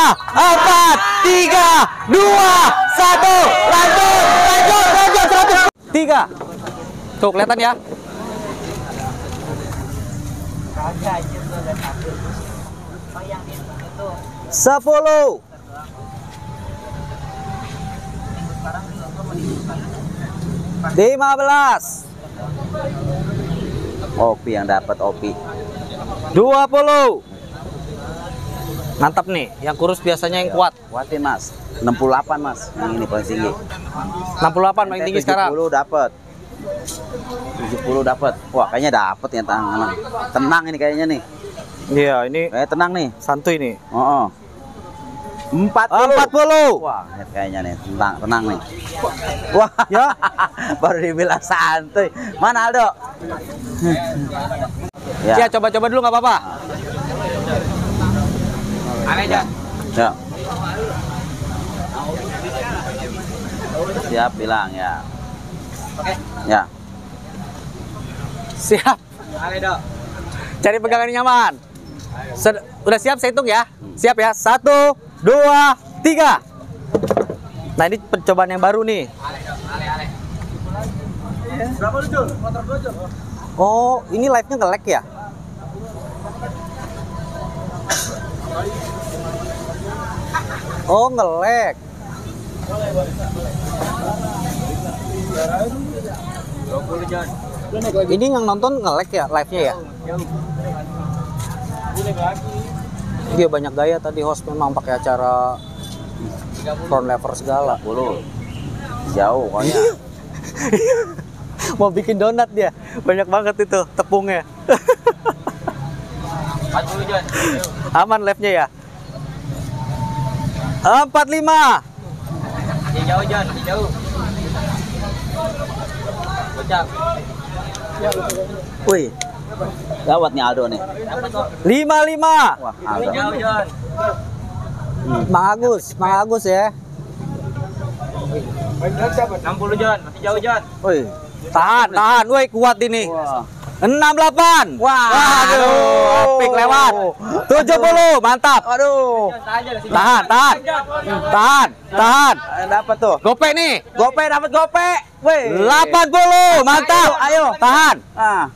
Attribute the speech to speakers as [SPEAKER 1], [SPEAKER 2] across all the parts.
[SPEAKER 1] 4, 3, 2, 1. Lanjut 100. 3. Tuh kelihatan ya. Sepuluh. 15.
[SPEAKER 2] Opi yang dapat Opi.
[SPEAKER 1] 20. Mantap nih, yang kurus biasanya yang kuat.
[SPEAKER 2] Kuatin Mas. 68 Mas. Yang ini paling tinggi.
[SPEAKER 1] 68 paling tinggi sekarang.
[SPEAKER 2] 70 dapat. 70 dapat. Wah, kayaknya dapat ya tangan. Tenang ini kayaknya nih.
[SPEAKER 1] Iya, ini
[SPEAKER 2] Tenang nih.
[SPEAKER 1] santuy nih.
[SPEAKER 2] Oh.
[SPEAKER 1] 40.
[SPEAKER 2] Wah, kayaknya nih tenang nih. Wah,
[SPEAKER 1] Ya.
[SPEAKER 2] baru dibilang santuy. Mana Aldo?
[SPEAKER 1] Ya, coba-coba dulu nggak apa-apa.
[SPEAKER 3] Aneh aja.
[SPEAKER 2] Ya. Siap bilang ya.
[SPEAKER 3] Oke.
[SPEAKER 2] Ya.
[SPEAKER 1] Siap.
[SPEAKER 3] Aneh dong.
[SPEAKER 1] Cari pegangan yang nyaman. Udah siap, saya hitung ya. Siap ya. 1, 2, 3. Nah, ini percobaan yang baru nih.
[SPEAKER 3] Ale.
[SPEAKER 2] Berapa lu, Jul? Motor gua, Jul.
[SPEAKER 1] Oh, ini live-nya nge-lag ya? Oh, nge-lag. Ini yang nonton nge-lag ya live-nya ya? Dia banyak gaya tadi host memang pakai acara front lever segala.
[SPEAKER 2] 10. Jauh pokoknya.
[SPEAKER 1] Mau bikin donat dia. Banyak banget itu tepungnya.
[SPEAKER 3] 40 Jon.
[SPEAKER 1] Aman live-nya ya? 45.
[SPEAKER 3] Masih jauh Jon, masih jauh. Bocap.
[SPEAKER 2] Wih. Gawat nih Aldo nih.
[SPEAKER 3] Dapat kok.
[SPEAKER 1] 55.
[SPEAKER 2] Wah,
[SPEAKER 3] Masih
[SPEAKER 2] Aldo.
[SPEAKER 3] jauh Jon.
[SPEAKER 1] Mang Agus ya.
[SPEAKER 3] 60 Jon, masih jauh Jon.
[SPEAKER 2] Wih.
[SPEAKER 1] Tahan. Woi, kuat ini.
[SPEAKER 2] Wah.
[SPEAKER 1] 68.
[SPEAKER 2] Wah.
[SPEAKER 1] Waduh, apik lewat. 70, mantap.
[SPEAKER 2] Aduh.
[SPEAKER 3] Jon, tahan Jon.
[SPEAKER 1] Tahan.
[SPEAKER 2] Dapat tuh.
[SPEAKER 1] Gope nih.
[SPEAKER 2] Gope dapat gope. Wih.
[SPEAKER 1] 80, mantap.
[SPEAKER 2] Ayo.
[SPEAKER 1] Tahan.
[SPEAKER 2] Ah,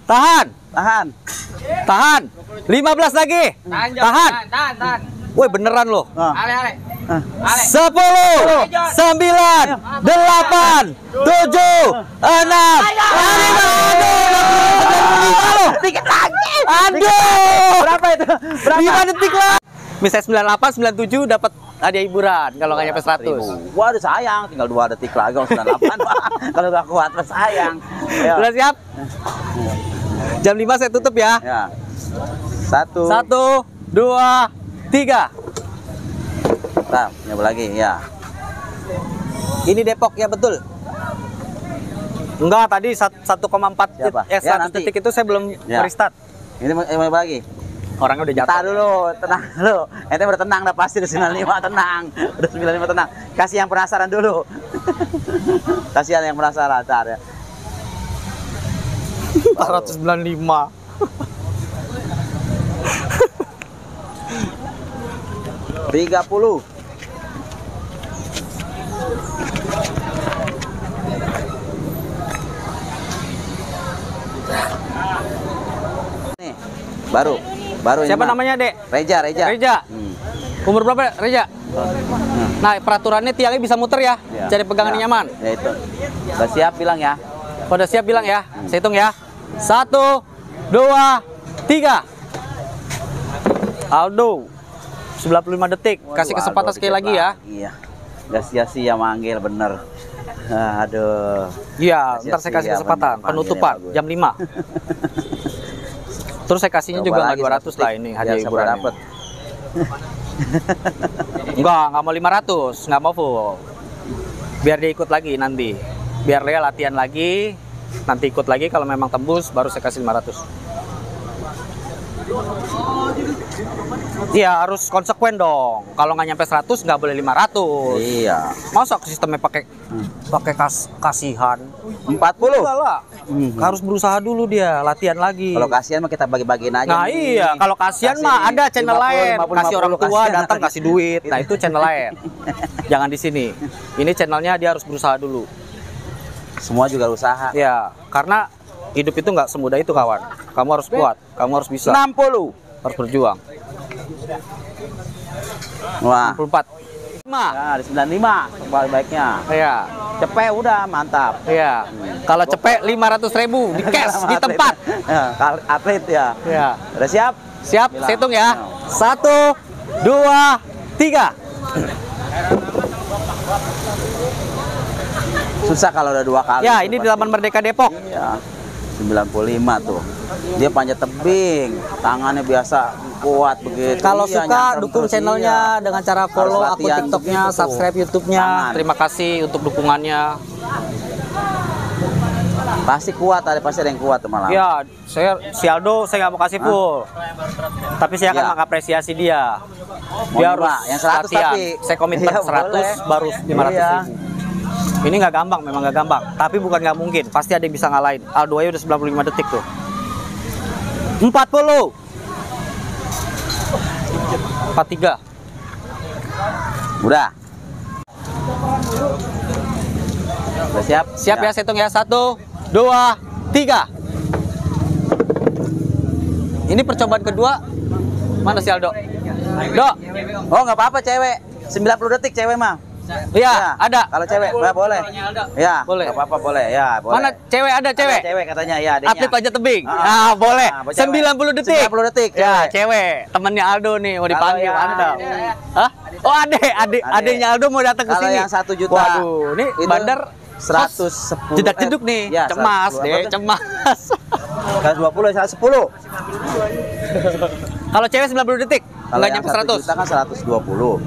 [SPEAKER 1] Tahan. 15 lagi.
[SPEAKER 3] Tahan Jon.
[SPEAKER 1] Tahan.
[SPEAKER 3] Tahan.
[SPEAKER 1] Woi, beneran loh.
[SPEAKER 2] Ah.
[SPEAKER 3] Ale.
[SPEAKER 1] 10, 9, 8, 7, 6, 5.
[SPEAKER 2] Dikit lagi.
[SPEAKER 1] Aduh.
[SPEAKER 2] Berapa itu?
[SPEAKER 1] 5 detik lah. Misalnya 98, 97 dapat hadiah hiburan kalau nggak nyampe 100.
[SPEAKER 2] Waduh sayang, tinggal 2 detik lagi 98 Pak. Kalau nggak kuat Mas sayang. Ayo.
[SPEAKER 1] Udah siap? Jam 5 saya tutup ya.
[SPEAKER 2] Ya. 1.
[SPEAKER 1] 1, 2, 3.
[SPEAKER 2] Nah, nyoba lagi ya.
[SPEAKER 1] Ini Depok ya betul? Enggak, tadi 1,4
[SPEAKER 2] Siapa?
[SPEAKER 1] 1
[SPEAKER 2] Ya, nanti.
[SPEAKER 1] detik itu saya belum
[SPEAKER 2] Ya.
[SPEAKER 1] restart.
[SPEAKER 2] Ini mau nyoba lagi.
[SPEAKER 1] Orangnya udah jatuh.
[SPEAKER 2] Entar dulu, tenang dulu. Ente udah tenang dah pasti udah 95 tenang. Udah 95 tenang. Kasih yang penasaran dulu. Kasihan yang penasaran, entar ya.
[SPEAKER 1] 495.
[SPEAKER 2] 30. Nih, baru ini.
[SPEAKER 1] Siapa
[SPEAKER 2] mah.
[SPEAKER 1] namanya, Dek?
[SPEAKER 2] Reja.
[SPEAKER 1] Reja. Umur berapa, Reja? Nah, peraturannya tiangnya bisa muter ya.
[SPEAKER 2] Ya.
[SPEAKER 1] Cari pegangan yang nyaman.
[SPEAKER 2] Ya itu. Udah siap bilang ya.
[SPEAKER 1] Pada siap bilang ya. Saya hitung ya. 1, 2, 3. Aldo 95 detik. Kasih
[SPEAKER 2] Waduh,
[SPEAKER 1] kesempatan
[SPEAKER 2] Aldo
[SPEAKER 1] sekali
[SPEAKER 2] dikit
[SPEAKER 1] lagi ya.
[SPEAKER 2] Iya. Gak sia-sia manggil bener. Aduh.
[SPEAKER 1] Iya,
[SPEAKER 2] Kasih
[SPEAKER 1] ntar saya kasih
[SPEAKER 2] ya,
[SPEAKER 1] kesempatan
[SPEAKER 2] panggilnya
[SPEAKER 1] penutupan
[SPEAKER 2] bagus.
[SPEAKER 1] jam 5. Terus saya kasihnya
[SPEAKER 2] Coba
[SPEAKER 1] juga nggak
[SPEAKER 2] lagi
[SPEAKER 1] 200 lah
[SPEAKER 2] 100
[SPEAKER 1] ini
[SPEAKER 2] detik.
[SPEAKER 1] hadiah
[SPEAKER 2] Biar siapa
[SPEAKER 1] hiburan.
[SPEAKER 2] dapet.
[SPEAKER 1] Nggak mau 500, nggak mau full. Biar dia ikut lagi nanti. Biar Lea latihan lagi, nanti ikut lagi kalau memang tembus baru saya kasih 500. Iya, harus konsekuen dong. Kalau nggak nyampe 100 nggak boleh 500.
[SPEAKER 2] Iya.
[SPEAKER 1] Masa sistemnya pakai kasihan?
[SPEAKER 2] 40.
[SPEAKER 1] Enggak lah. Harus berusaha dulu dia, latihan lagi.
[SPEAKER 2] Kalau kasihan mah kita bagi-bagiin aja.
[SPEAKER 1] Nah
[SPEAKER 2] nih.
[SPEAKER 1] iya, kalau kasihan mah ada channel
[SPEAKER 2] 50,
[SPEAKER 1] lain.
[SPEAKER 2] 50,
[SPEAKER 1] Kasih orang tua
[SPEAKER 2] kasihan.
[SPEAKER 1] datang kasih duit. Nah itu channel lain. Jangan di sini. Ini channelnya dia harus berusaha dulu.
[SPEAKER 2] Semua juga usaha.
[SPEAKER 1] Ya, karena hidup itu nggak semudah itu kawan. Kamu harus kuat, kamu harus bisa,
[SPEAKER 2] 60.
[SPEAKER 1] harus berjuang.
[SPEAKER 2] Wah.
[SPEAKER 1] 64. 5.
[SPEAKER 2] Ya, di 95 kembali baiknya.
[SPEAKER 1] Iya.
[SPEAKER 2] Cepet udah mantap.
[SPEAKER 1] Iya. Kalau cepet 500.000 di cash di tempat.
[SPEAKER 2] Ya, atlet ya.
[SPEAKER 1] Iya.
[SPEAKER 2] Udah siap?
[SPEAKER 1] Siap,
[SPEAKER 2] Bilang.
[SPEAKER 1] saya hitung ya. 1, 2, 3.
[SPEAKER 2] Susah kalau udah 2 kali.
[SPEAKER 1] Ya, ini di Taman Merdeka Depok.
[SPEAKER 2] Iya. 95 tuh. Dia panjat tebing, tangannya biasa kuat begitu.
[SPEAKER 1] Kalau
[SPEAKER 2] Iya,
[SPEAKER 1] suka
[SPEAKER 2] nyangkem
[SPEAKER 1] dukung
[SPEAKER 2] terus,
[SPEAKER 1] channelnya
[SPEAKER 2] iya.
[SPEAKER 1] dengan cara follow
[SPEAKER 2] Harus
[SPEAKER 1] akun
[SPEAKER 2] latihan
[SPEAKER 1] TikToknya,
[SPEAKER 2] begitu tuh.
[SPEAKER 1] subscribe YouTube-nya.
[SPEAKER 2] Tangan.
[SPEAKER 1] Terima kasih untuk dukungannya.
[SPEAKER 2] Pasti kuat, pasti ada yang kuat tuh malah.
[SPEAKER 1] Ya, si Aldo saya nggak mau kasih full. Tapi saya akan
[SPEAKER 2] Ya.
[SPEAKER 1] mengapresiasi dia.
[SPEAKER 2] Mau
[SPEAKER 1] Dia
[SPEAKER 2] lima,
[SPEAKER 1] harus
[SPEAKER 2] yang 100
[SPEAKER 1] latihan.
[SPEAKER 2] tapi.
[SPEAKER 1] Saya komitmen
[SPEAKER 2] Iya,
[SPEAKER 1] 100
[SPEAKER 2] boleh.
[SPEAKER 1] baru 500.000.
[SPEAKER 2] Iya.
[SPEAKER 1] Ini nggak gampang, memang nggak gampang. Tapi bukan nggak mungkin. Pasti ada yang bisa ngalahin. Aldo aja udah 95 detik tuh. 40. 43.
[SPEAKER 2] Udah. Udah siap?
[SPEAKER 1] Siap ya, saya hitung ya. 1, 2, 3. Ini percobaan kedua. Mana si Aldo? Dok.
[SPEAKER 2] Oh, nggak apa-apa cewek. 90 detik cewek mah.
[SPEAKER 1] Iya, ada.
[SPEAKER 2] Kalau cewek, boleh. Ya,
[SPEAKER 1] Boleh.
[SPEAKER 2] nggak apa-apa boleh. Ya, boleh.
[SPEAKER 1] Mana cewek ada cewek?
[SPEAKER 2] Ada cewek katanya, ya adiknya.
[SPEAKER 1] Atlet panjat tebing.
[SPEAKER 2] Ah,
[SPEAKER 1] Boleh.
[SPEAKER 2] ah, cewek.
[SPEAKER 1] 90 detik.
[SPEAKER 2] 90 detik.
[SPEAKER 1] Ya,
[SPEAKER 2] cewek.
[SPEAKER 1] cewek. Temennya Aldo nih mau dipanggil.
[SPEAKER 2] yang-
[SPEAKER 1] Mantap. Hah? Oh, adeknya Aldo mau datang ke
[SPEAKER 2] Kalau
[SPEAKER 1] sini.
[SPEAKER 2] yang 1 juta.
[SPEAKER 1] Waduh, ini
[SPEAKER 2] itu
[SPEAKER 1] bandar
[SPEAKER 2] 110.
[SPEAKER 1] jedak jeduk nih.
[SPEAKER 2] Ya,
[SPEAKER 1] Cemas
[SPEAKER 2] 110.
[SPEAKER 1] deh, cemas.
[SPEAKER 2] 120, 110.
[SPEAKER 1] Kalau cewek 90 detik.
[SPEAKER 2] Kalau
[SPEAKER 1] Enggak
[SPEAKER 2] yang
[SPEAKER 1] nyampe
[SPEAKER 2] 1
[SPEAKER 1] 100.
[SPEAKER 2] juta kan 120.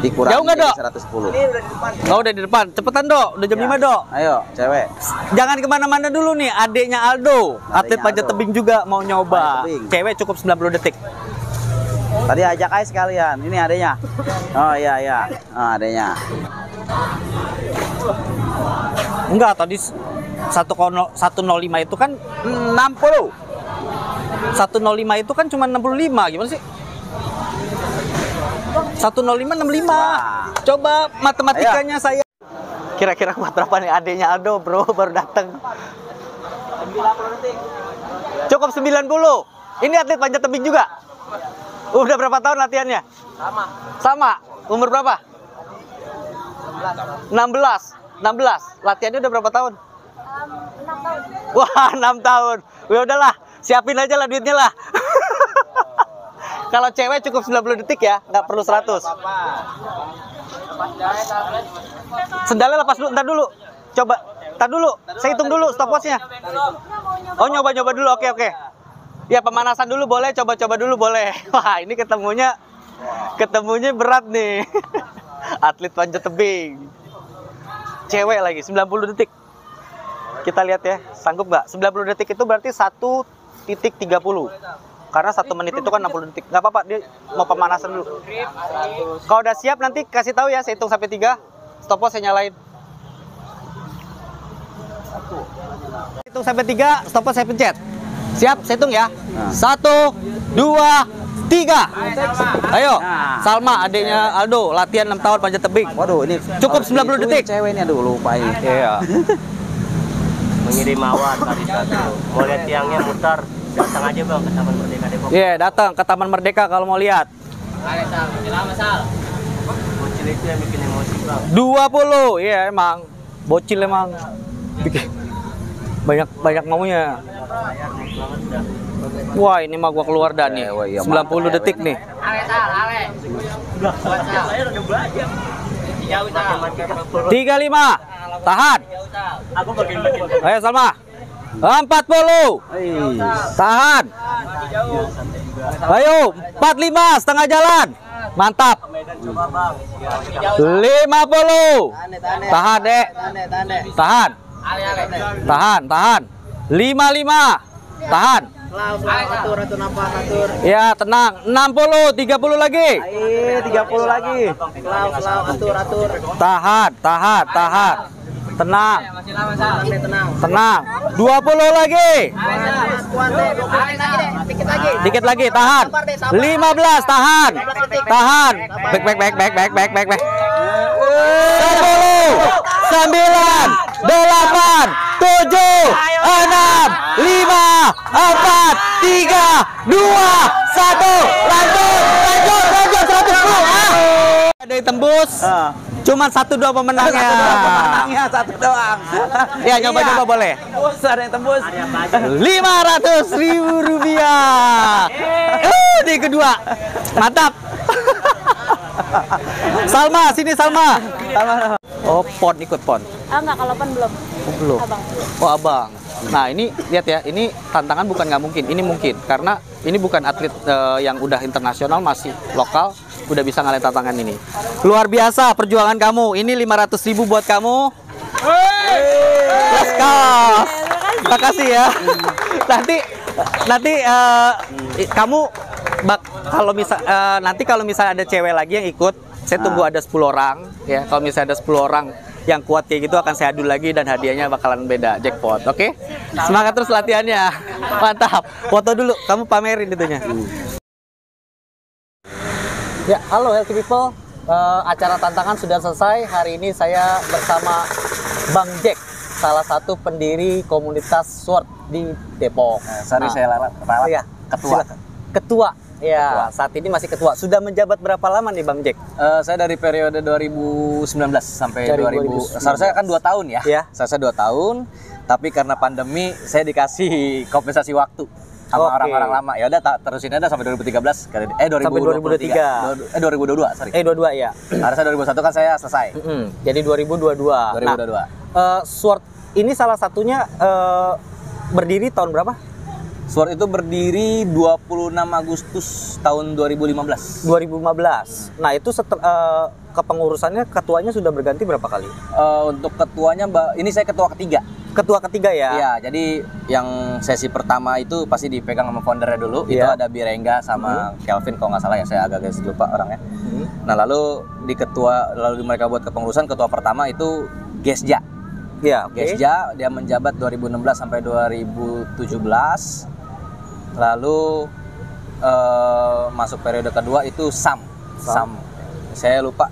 [SPEAKER 2] Dikurangi
[SPEAKER 1] Jauh nggak,
[SPEAKER 2] jadi
[SPEAKER 1] Dok?
[SPEAKER 2] 110.
[SPEAKER 1] Oh, udah di depan. Cepetan, Dok. Udah jam
[SPEAKER 2] Ya.
[SPEAKER 1] 5, Dok.
[SPEAKER 2] Ayo, cewek.
[SPEAKER 1] Jangan kemana-mana dulu nih. Adeknya Aldo. Atlet panjat
[SPEAKER 2] Aldo.
[SPEAKER 1] tebing juga mau nyoba.
[SPEAKER 2] Panjat tebing.
[SPEAKER 1] Cewek cukup 90 detik.
[SPEAKER 2] Tadi ajak aja sekalian. Ini adanya. Oh iya iya. Oh, adanya.
[SPEAKER 1] Enggak, tadi 105 itu kan
[SPEAKER 2] 60.
[SPEAKER 1] 105 itu kan cuma 65. Gimana sih? 105 65.
[SPEAKER 2] Wah.
[SPEAKER 1] Coba matematikanya saya. Kira-kira kuat berapa nih adeknya Aldo, Bro? Baru datang.
[SPEAKER 2] 90 detik.
[SPEAKER 1] Cukup 90. Ini atlet panjat tebing juga. Udah berapa tahun latihannya? Sama. Umur berapa? 16. 16. Latihannya udah berapa tahun?
[SPEAKER 4] 6 tahun.
[SPEAKER 1] Wah, 6 tahun. Ya udahlah, siapin aja lah duitnya lah. Kalau cewek cukup 90 detik ya, nggak perlu 100. Sendalnya lepas dulu, ntar dulu. Coba, ntar dulu. Saya hitung dulu stopwatchnya. Oh, nyoba-nyoba dulu, oke. Ya, pemanasan dulu boleh, coba-coba dulu boleh. Wah, ini ketemunya berat nih. Atlet panjat tebing. Cewek lagi, 90 detik. Kita lihat ya, sanggup nggak? 90 detik itu berarti 1.30. Karena 1 menit itu kan 60 detik. Nggak apa-apa, dia mau pemanasan dulu. Kalau udah siap nanti kasih tahu ya, saya hitung sampai 3. Stopwatch saya nyalain. Hitung sampai 3, stopwatch saya pencet. Siap, saya hitung ya. 1, 2, 3. Ayo, Salma, adiknya Aldo, latihan 6 tahun panjat tebing.
[SPEAKER 2] Waduh, ini
[SPEAKER 1] Cukup
[SPEAKER 2] harus
[SPEAKER 1] 90
[SPEAKER 2] dihituin
[SPEAKER 1] detik.
[SPEAKER 2] Cewek ini aduh lupa ini.
[SPEAKER 1] Iya.
[SPEAKER 3] Mengirim mawar tadi satu. Mau lihat tiangnya mutar, datang aja bang ke Taman Merdeka Depok.
[SPEAKER 1] Iya, datang ke Taman Merdeka kalau mau lihat.
[SPEAKER 3] Bocil itu yang bikin emosi bang.
[SPEAKER 1] 20, iya emang. Bocil emang. Bikin banyak maunya. Wah, ini mah gua keluar dah nih. 90 detik nih. 35. Tahan.
[SPEAKER 3] Aku bagian-bagian.
[SPEAKER 1] Ayo Salma. 40. Tahan. Ayo, 45 setengah jalan. Mantap. 50. Tahan, Dek. Tahan. Tahan. 55. Tahan. Ya, tenang. 60, 30 lagi.
[SPEAKER 2] 30 lagi.
[SPEAKER 1] Tahan. Tenang.
[SPEAKER 3] Masih lama, tenang.
[SPEAKER 1] Tenang. 20 lagi. Dikit lagi, tahan. 15, tahan. Tahan. Back. 10, 9, 8, 7, 6, 5, 4, 3, 2, 1. Lanjut. 110. Ada yang tembus. Cuman 1-2 pemenangnya.
[SPEAKER 2] Satu doang.
[SPEAKER 1] Ya, nyoba-nyoba boleh.
[SPEAKER 2] Ada yang tembus.
[SPEAKER 1] 500.000 rupiah. Di kedua. Mantap. Salma, sini Salma. Oh, Pon ikut Pon.
[SPEAKER 4] Enggak, kalau Pon belum.
[SPEAKER 1] Oh, belum.
[SPEAKER 4] Abang.
[SPEAKER 1] Oh, abang. Nah, ini lihat ya, ini tantangan bukan nggak mungkin, ini mungkin karena ini bukan atlet yang udah internasional, masih lokal, udah bisa ngalahin tantangan ini. Luar biasa perjuangan kamu. Ini 500.000 buat kamu. Let's go. Terima kasih ya. Nanti kamu kalau misalnya ada cewek lagi yang ikut, saya tunggu ada 10 orang ya. Kalau misalnya ada 10 orang yang kuat kayak gitu akan saya adu lagi dan hadiahnya bakalan beda, jackpot. Oke? Semangat terus latihannya. Mantap. Foto dulu, kamu pamerin itunya. Ya, halo healthy people. Acara tantangan sudah selesai. Hari ini saya bersama Bang Jack, salah satu pendiri komunitas SWORD di Depok.
[SPEAKER 2] Saya ralat
[SPEAKER 1] ya,
[SPEAKER 2] ketua.
[SPEAKER 1] Silakan. Ketua. Ya, saat ini masih ketua. Sudah menjabat berapa lama nih Bang Jack?
[SPEAKER 2] Saya dari periode 2019 sampai
[SPEAKER 1] Dari
[SPEAKER 2] 2000. Seharusnya kan 2 tahun ya.
[SPEAKER 1] Ya.
[SPEAKER 2] Saya 2 tahun, tapi karena pandemi saya dikasih kompensasi waktu sama
[SPEAKER 1] Oke.
[SPEAKER 2] orang-orang lama. Ya udah terusin aja sampai 2013
[SPEAKER 1] Sampai
[SPEAKER 2] 2023. 2022, sorry.
[SPEAKER 1] 22 ya.
[SPEAKER 2] Harusnya 2001 kan saya selesai.
[SPEAKER 1] Jadi 2022.
[SPEAKER 2] 2022.
[SPEAKER 1] Nah, SWORD ini salah satunya berdiri tahun berapa?
[SPEAKER 2] SWORD itu berdiri 26 Agustus tahun 2015.
[SPEAKER 1] 2015. Nah, itu kepengurusannya ketuanya sudah berganti berapa kali?
[SPEAKER 2] Untuk ketuanya, ini saya ketua ketiga.
[SPEAKER 1] Ketua ketiga ya?
[SPEAKER 2] Iya, jadi yang sesi pertama itu pasti dipegang sama foundernya dulu.
[SPEAKER 1] Iya.
[SPEAKER 2] Itu ada Birengga sama Kelvin kalau nggak salah ya, saya agak lupa orangnya. Nah, lalu mereka buat kepengurusan, ketua pertama itu Gesja.
[SPEAKER 1] Iya, oke.
[SPEAKER 2] Gesja, dia menjabat 2016 sampai 2017. Lalu masuk periode kedua itu Sam. Saya lupa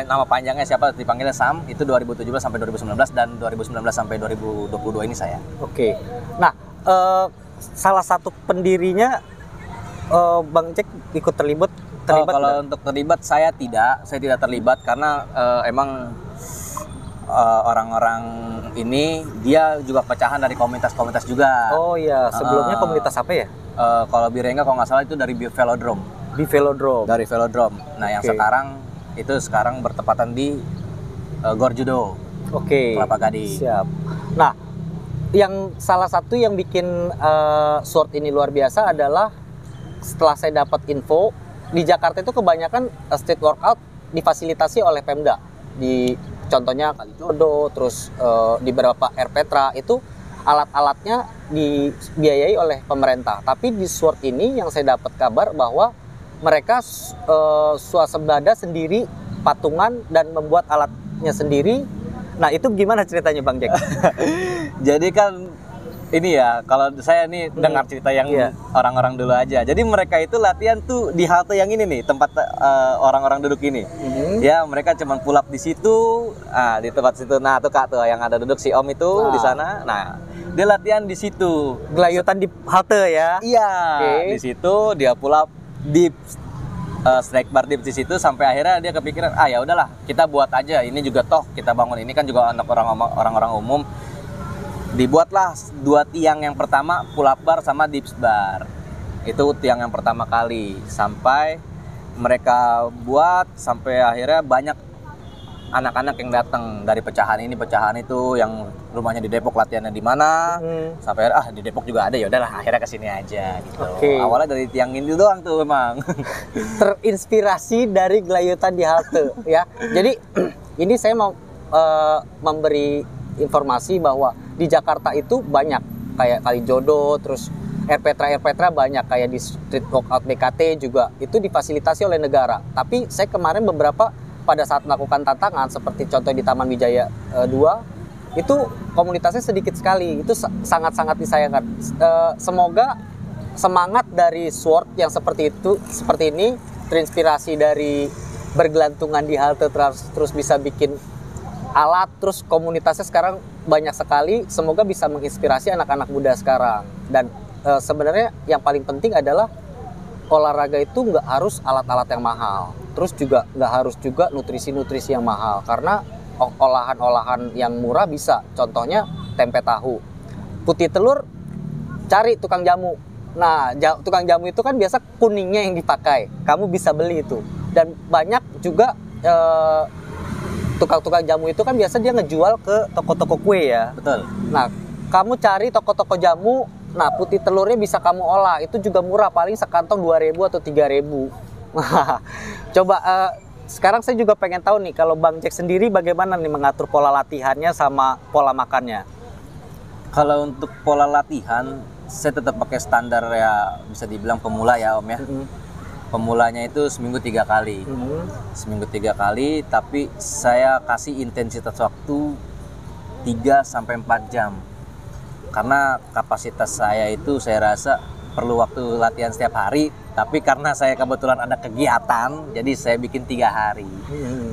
[SPEAKER 2] nama panjangnya siapa, dipanggilnya Sam. Itu 2017 sampai 2019 dan 2019 sampai 2022 ini saya.
[SPEAKER 1] Oke. Nah, salah satu pendirinya Bang Jack ikut terlibat
[SPEAKER 2] Kalau
[SPEAKER 1] nggak?
[SPEAKER 2] untuk terlibat saya tidak terlibat karena emang orang-orang ini dia juga pecahan dari komunitas-komunitas juga.
[SPEAKER 1] Oh iya, sebelumnya komunitas apa ya?
[SPEAKER 2] Kalau Birengga kalau nggak salah itu dari Velodrome.
[SPEAKER 1] Di Velodrome.
[SPEAKER 2] Dari Velodrome. Nah, yang
[SPEAKER 1] Oke.
[SPEAKER 2] sekarang bertepatan di Gor Judo.
[SPEAKER 1] Oke.
[SPEAKER 2] Kelapa Gading.
[SPEAKER 1] Siap. Nah, yang salah satu yang bikin SWORD ini luar biasa adalah setelah saya dapat info di Jakarta itu kebanyakan street workout difasilitasi oleh Pemda. Contohnya Kalijodo, terus di beberapa Air Petra itu alat-alatnya dibiayai oleh pemerintah. Tapi di SWORD ini yang saya dapat kabar bahwa mereka swasembada sendiri, patungan dan membuat alatnya sendiri. Nah, itu gimana ceritanya Bang Jack?
[SPEAKER 2] Jadi kan ini ya, kalau saya nih dengar cerita yang orang-orang dulu aja. Jadi mereka itu latihan tuh di halte yang ini nih, tempat orang-orang duduk ini. Ya, mereka cuma pull up di situ, di tempat situ. Nah, tuh Kak tuh yang ada duduk si Om itu di sana. Nah, dia latihan di situ.
[SPEAKER 1] Gelayutan di halte ya?
[SPEAKER 2] Iya.
[SPEAKER 1] Oke.
[SPEAKER 2] Di situ dia pull up deep, strike bar deep di situ sampai akhirnya dia kepikiran, ya udahlah, kita buat aja. Ini juga toh kita bangun ini kan juga anak orang-orang umum. Dibuatlah 2 tiang yang pertama, pull up bar sama dips bar. Itu tiang yang pertama kali. Sampai mereka buat, sampai akhirnya banyak anak-anak yang datang dari pecahan ini, pecahan itu, yang rumahnya di Depok latihannya di mana. Sampai akhirnya, di Depok juga ada, ya udahlah akhirnya kesini aja gitu.
[SPEAKER 1] Oke.
[SPEAKER 2] Awalnya dari tiang ini doang tuh memang.
[SPEAKER 1] Terinspirasi dari gelayutan di halte ya. Jadi ini saya mau memberi informasi bahwa di Jakarta itu banyak kayak Kalijodo, terus Air Petra banyak, kayak di street workout BKT juga itu difasilitasi oleh negara. Tapi saya kemarin beberapa pada saat melakukan tantangan seperti contoh di Taman Wijaya 2 itu komunitasnya sedikit sekali. Itu sangat-sangat disayangkan. Semoga semangat dari Sword yang seperti ini terinspirasi dari bergelantungan di halte terus bisa bikin alat, terus komunitasnya sekarang banyak sekali. Semoga bisa menginspirasi anak-anak muda sekarang. Dan sebenarnya yang paling penting adalah olahraga itu nggak harus alat-alat yang mahal, terus juga nggak harus juga nutrisi-nutrisi yang mahal, karena olahan-olahan yang murah bisa, contohnya tempe tahu, putih telur, cari tukang jamu. Nah, tukang jamu itu kan biasa kuningnya yang dipakai, kamu bisa beli itu. Dan banyak juga tukang-tukang jamu itu kan biasa dia ngejual ke toko-toko kue ya.
[SPEAKER 2] Betul.
[SPEAKER 1] Nah, kamu cari toko-toko jamu. Nah, putih telurnya bisa kamu olah, itu juga murah, paling sekantong 2.000 atau 3.000. Coba sekarang saya juga pengen tahu nih, kalau Bang Jack sendiri bagaimana nih mengatur pola latihannya sama pola makannya?
[SPEAKER 2] Kalau untuk pola latihan, saya tetap pakai standar ya, bisa dibilang pemula ya Om ya. Pemulanya itu seminggu 3 kali. Seminggu 3 kali, tapi saya kasih intensitas waktu 3-4 jam. Karena kapasitas saya itu saya rasa perlu waktu latihan setiap hari, tapi karena saya kebetulan ada kegiatan, jadi saya bikin 3 hari.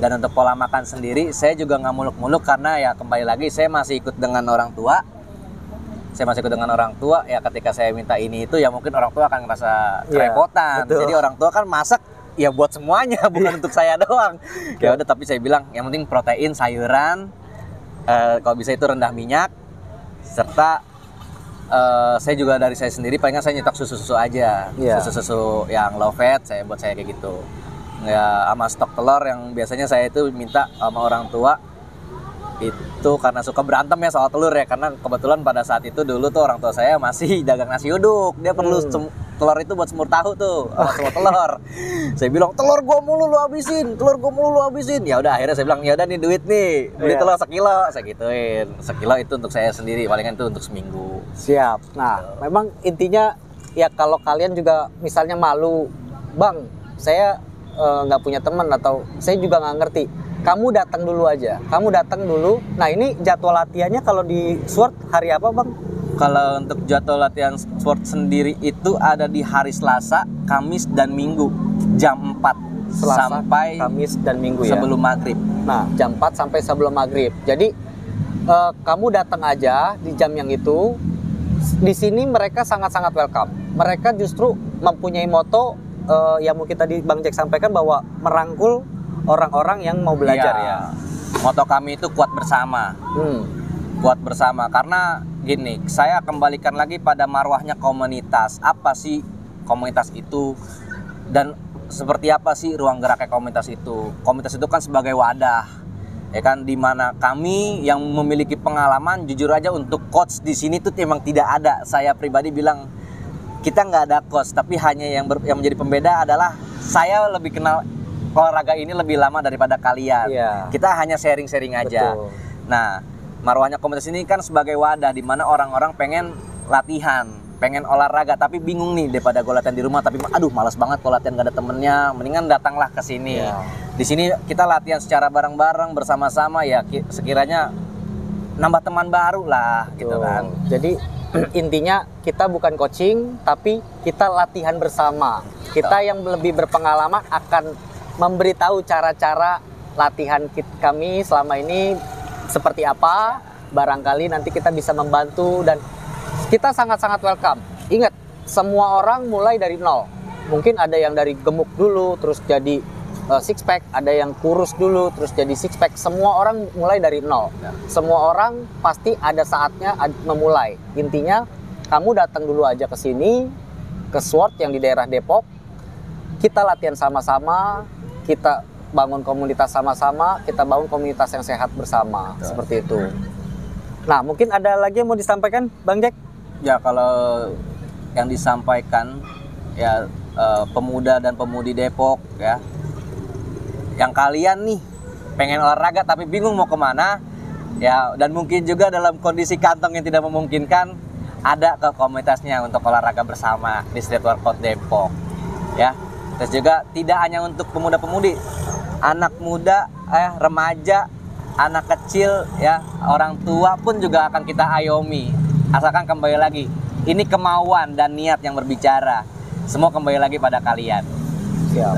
[SPEAKER 2] Dan untuk pola makan sendiri, saya juga nggak muluk-muluk, karena ya kembali lagi saya masih ikut dengan orang tua. Ya ketika saya minta ini itu, ya mungkin orang tua akan ngerasa kerepotan. Jadi orang tua kan masak ya buat semuanya, bukan untuk saya doang. Ya udah, tapi saya bilang yang penting protein, sayuran, kalau bisa itu rendah minyak, serta saya juga dari saya sendiri palingan saya nyetok susu-susu aja, susu-susu yang low fat saya buat saya kayak gitu. Ya sama stok telur yang biasanya saya itu minta sama orang tua itu karena suka berantem ya soal telur ya, karena kebetulan pada saat itu dulu tuh orang tua saya masih dagang nasi uduk, dia perlu telur itu buat semur tahu tuh, semur telur. Saya bilang telur gua mulu lu habisin. Ya udah, akhirnya saya bilang ya udah nih duit nih, beli telur sekilo, saya gituin. Sekilo itu untuk saya sendiri, palingan itu untuk seminggu.
[SPEAKER 1] Siap. Nah, memang intinya ya kalau kalian juga misalnya malu, Bang, saya nggak punya teman atau saya juga nggak ngerti. Kamu datang dulu aja. Nah, ini jadwal latihannya kalau di Sword hari apa, Bang?
[SPEAKER 2] Kalau untuk jadwal latihan sport sendiri itu ada di hari Selasa, Kamis, dan Minggu jam 4
[SPEAKER 1] Selasa,
[SPEAKER 2] sampai
[SPEAKER 1] Kamis, dan Minggu ya?
[SPEAKER 2] Sebelum maghrib.
[SPEAKER 1] Nah, jam 4 sampai sebelum maghrib. Jadi, kamu datang aja di jam yang itu. Di sini mereka sangat-sangat welcome. Mereka justru mempunyai moto yang mungkin tadi Bang Jack sampaikan, bahwa merangkul orang-orang yang mau belajar ya.
[SPEAKER 2] Moto kami itu kuat bersama. Kuat bersama, karena gini, saya kembalikan lagi pada marwahnya komunitas. Apa sih komunitas itu, dan seperti apa sih ruang geraknya komunitas itu? Komunitas itu kan sebagai wadah, ya kan, dimana kami yang memiliki pengalaman, jujur aja untuk coach di sini tuh memang tidak ada. Saya pribadi bilang kita nggak ada coach, tapi hanya yang menjadi pembeda adalah saya lebih kenal olahraga ini lebih lama daripada kalian. Kita hanya sharing-sharing aja.
[SPEAKER 1] Betul.
[SPEAKER 2] Nah, marwahnya komunitas ini kan sebagai wadah di mana orang-orang pengen latihan, pengen olahraga, tapi bingung nih daripada gue latihan di rumah, tapi aduh malas banget kalau latihan gak ada temennya, mendingan datanglah ke sini. Di sini kita latihan secara bareng-bareng bersama-sama, ya sekiranya nambah teman baru lah. Gitu kan.
[SPEAKER 1] Jadi intinya kita bukan coaching, tapi kita latihan bersama. Kita yang lebih berpengalaman akan memberitahu cara-cara latihan kami selama ini seperti apa. Barangkali nanti kita bisa membantu, dan kita sangat-sangat welcome. Ingat, semua orang mulai dari nol. Mungkin ada yang dari gemuk dulu terus jadi six pack, ada yang kurus dulu terus jadi six pack. Semua orang mulai dari nol. Semua orang pasti ada saatnya memulai. Intinya kamu datang dulu aja ke sini, ke Sword yang di daerah Depok. Kita latihan sama-sama, kita bangun komunitas sama-sama, kita bangun komunitas yang sehat bersama. Seperti itu. Nah, mungkin ada lagi yang mau disampaikan, Bang Jack?
[SPEAKER 2] Ya, kalau yang disampaikan ya pemuda dan pemudi Depok ya, yang kalian nih pengen olahraga tapi bingung mau kemana ya, dan mungkin juga dalam kondisi kantong yang tidak memungkinkan, ada ke komunitasnya untuk olahraga bersama di Street Workout Depok ya. Terus juga tidak hanya untuk pemuda-pemudi, anak muda, remaja, anak kecil ya, orang tua pun juga akan kita ayomi. Asalkan kembali lagi, ini kemauan dan niat yang berbicara. Semua kembali lagi pada kalian.
[SPEAKER 1] Siap.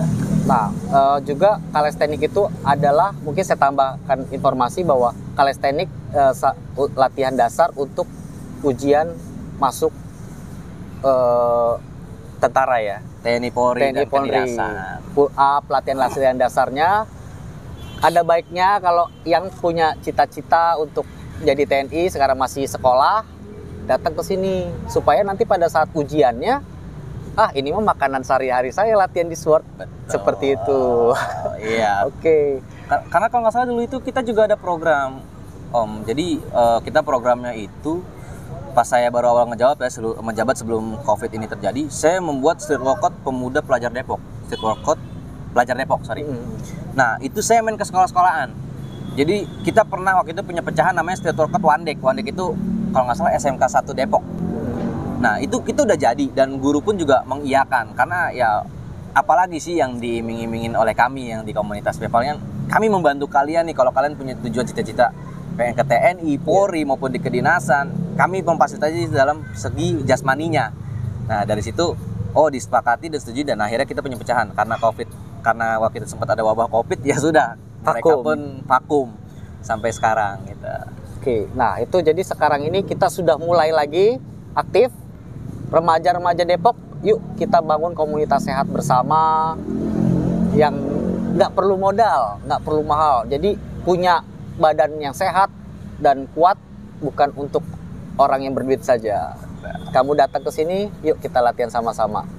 [SPEAKER 1] Nah, juga kalistenik itu adalah, mungkin saya tambahkan informasi bahwa kalistenik latihan dasar untuk ujian masuk tentara ya.
[SPEAKER 2] TNI Polri dan kedinasan.
[SPEAKER 1] Pull up, latihan dasarnya. Ada baiknya kalau yang punya cita-cita untuk jadi TNI sekarang masih sekolah, datang ke sini supaya nanti pada saat ujiannya, ini mah makanan sehari-hari saya latihan di SWORD. Seperti itu.
[SPEAKER 2] Iya.
[SPEAKER 1] Oke.
[SPEAKER 2] Karena kalau nggak salah dulu itu kita juga ada program, Om. Jadi kita programnya itu pas saya baru awal menjabat sebelum COVID ini terjadi, saya membuat street workout pemuda pelajar Depok. Street workout pelajar Depok, sorry. Nah, itu saya main ke sekolah-sekolahan. Jadi kita pernah waktu itu punya pecahan namanya street workout Wandek. Wandek itu kalau nggak salah SMK 1 Depok. Nah, itu udah jadi dan guru pun juga mengiyakan karena ya apalagi sih yang diiming-imingin oleh kami yang di komunitas PayPal, kami membantu kalian nih kalau kalian punya tujuan cita-cita pengen ke TNI, Polri maupun di kedinasan, kami memfasilitasi dalam segi jasmaninya. Nah, dari situ disepakati dan setuju dan akhirnya kita punya pecahan karena karena waktu itu sempat ada wabah COVID, ya sudah mereka pun vakum sampai sekarang gitu.
[SPEAKER 1] Oke, nah itu jadi sekarang ini kita sudah mulai lagi aktif remaja-remaja Depok. Yuk kita bangun komunitas sehat bersama yang nggak perlu modal, nggak perlu mahal. Jadi punya badan yang sehat dan kuat bukan untuk orang yang berduit saja. Kamu datang ke sini, yuk kita latihan sama-sama.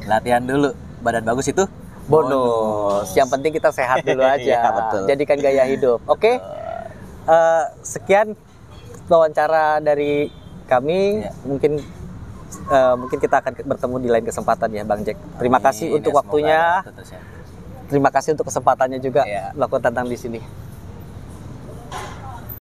[SPEAKER 2] Latihan dulu, badan bagus itu
[SPEAKER 1] bonus. Yang penting kita sehat dulu aja.
[SPEAKER 2] Ya, betul.
[SPEAKER 1] Jadikan gaya hidup. Oke. Sekian wawancara dari kami. Ya. Mungkin kita akan bertemu di lain kesempatan ya, Bang Jack. Terima kasih untuk waktunya. Terima kasih untuk kesempatannya juga melakukan tantang di sini.